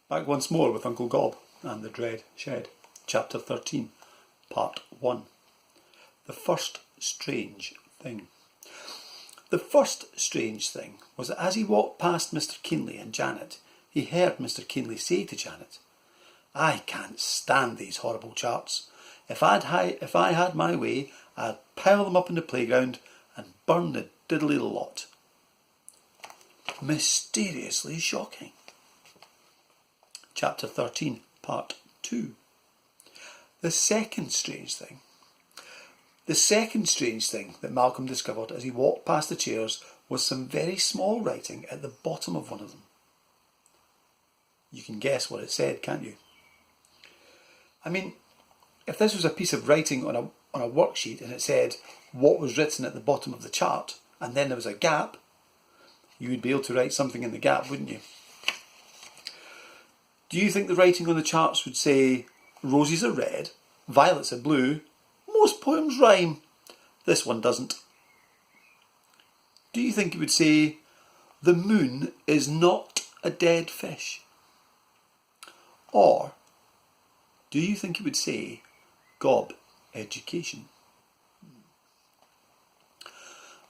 Back once more with Uncle Gobb and the Dread Shed. Chapter 13, Part 1. The First Strange Thing. The first strange thing was that as he walked past Mr. Keenley and Janet, he heard Mr. Keenley say to Janet, "I can't stand these horrible charts. If I had my way, I'd pile them up in the playground and burn the diddly lot." Mysteriously shocking. Chapter 13, Part 2. The second strange thing. The second strange thing that Malcolm discovered as he walked past the chairs was some very small writing at the bottom of one of them. You can guess what it said, can't you? I mean, if this was a piece of writing on a worksheet and it said what was written at the bottom of the chart and then there was a gap, you would be able to write something in the gap, wouldn't you? Do you think the writing on the charts would say, "Roses are red, violets are blue, most poems rhyme, this one doesn't"? Do you think it would say, "The moon is not a dead fish"? Or do you think it would say, "Gobb education"?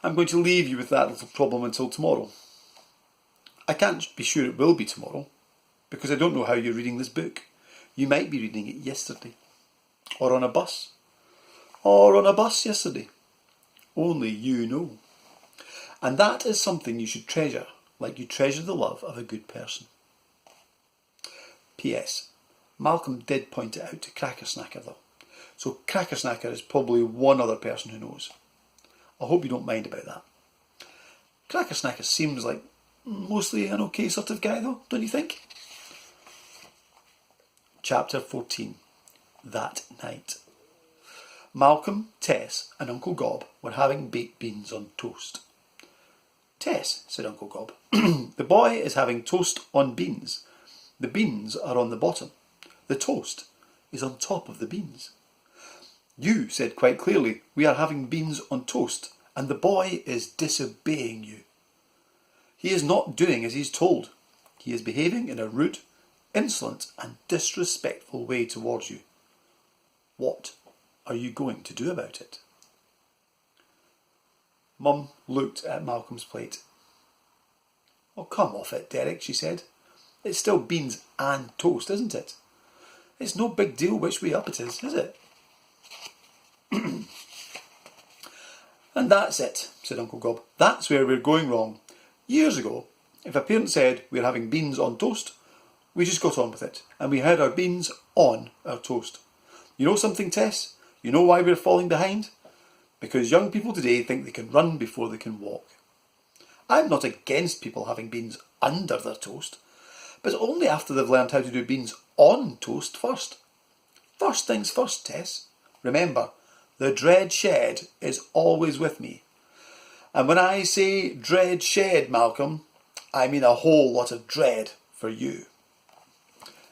I'm going to leave you with that little problem until tomorrow. I can't be sure it will be tomorrow, because I don't know how you're reading this book. You might be reading it yesterday, or on a bus, yesterday. Only you know. And that is something you should treasure, like you treasure the love of a good person. P.S. Malcolm did point it out to Crackersnacker though, so Crackersnacker is probably one other person who knows. I hope you don't mind about that. Crackersnacker seems like mostly an okay sort of guy though, don't you think? Chapter 14. That night. Malcolm, Tess and Uncle Gobb were having baked beans on toast. "Tess," said Uncle Gobb, "the boy is having toast on beans. The beans are on the bottom. The toast is on top of the beans." "You said quite clearly, 'We are having beans on toast,' and the boy is disobeying you. He is not doing as he is told. He is behaving in a rude, insolent and disrespectful way towards you. What are you going to do about it?" Mum looked at Malcolm's plate. "Oh, come off it, Derek," she said. "It's still beans and toast, isn't it? It's no big deal which way up it is it?" "And that's it," said Uncle Gobb. "That's where we're going wrong. Years ago, if a parent said we're having beans on toast, we just got on with it, and we had our beans on our toast. You know something, Tess? You know why we're falling behind? Because young people today think they can run before they can walk. I'm not against people having beans under their toast, but only after they've learned how to do beans on toast first. First things first, Tess. Remember, the Dread Shed is always with me. And when I say Dread Shed, Malcolm, I mean a whole lot of dread for you."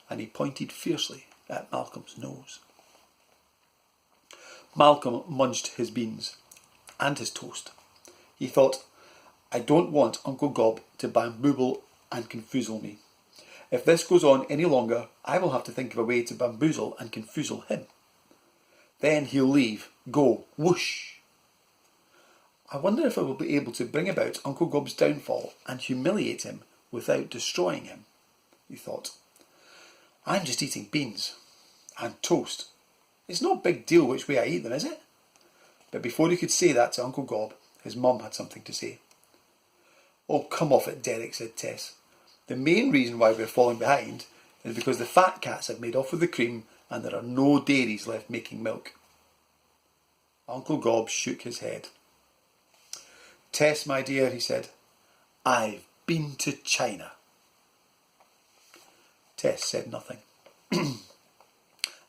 And he pointed fiercely at Malcolm's nose. Malcolm munched his beans and his toast. He thought, "I don't want Uncle Gobb to bamboozle and confoozle me. If this goes on any longer, I will have to think of a way to bamboozle and confoozle him. Then he'll leave, go, whoosh. I wonder if I will be able to bring about Uncle Gobb's downfall and humiliate him without destroying him," he thought. "I'm just eating beans and toast. It's no big deal which way I eat them, is it?" But before he could say that to Uncle Gobb, his mum had something to say. "Oh, come off it, Derek," said Tess. "The main reason why we're falling behind is because the fat cats have made off with the cream and there are no dairies left making milk." Uncle Gobb shook his head. "Tess, my dear," he said, "I've been to China." Tess said nothing.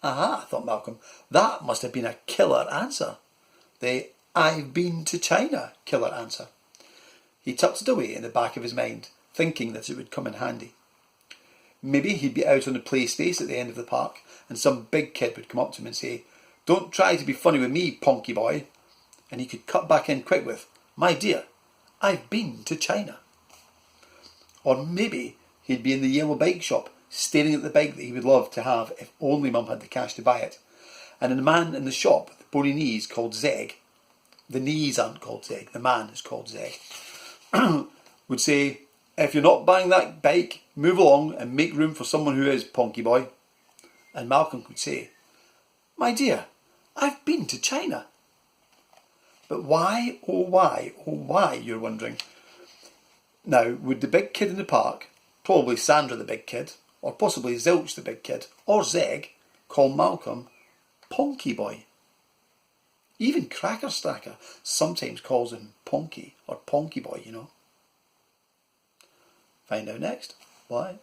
Aha, thought Malcolm, that must have been a killer answer. The "I've been to China" killer answer. He tucked it away in the back of his mind, thinking that it would come in handy. Maybe he'd be out on the play space at the end of the park, and some big kid would come up to him and say, "Don't try to be funny with me, Ponky boy." And he could cut back in quick with, "My dear, I've been to China." Or maybe he'd be in the yellow bike shop, staring at the bike that he would love to have if only Mum had the cash to buy it. And the man in the shop with the bony knees called Zeg, the knees aren't called Zeg, the man is called Zeg, would say, if you're not buying that bike, move along and make room for someone who is, Ponky Boy. And Malcolm would say, my dear, I've been to China. But why, oh why, you're wondering. Now, would the big kid in the park, probably Sandra the big kid, or possibly Zilch the big kid, or Zeg, call Malcolm Ponky Boy? Even Cracker Stacker sometimes calls him Ponky or Ponky Boy, you know. Find out next. Bye.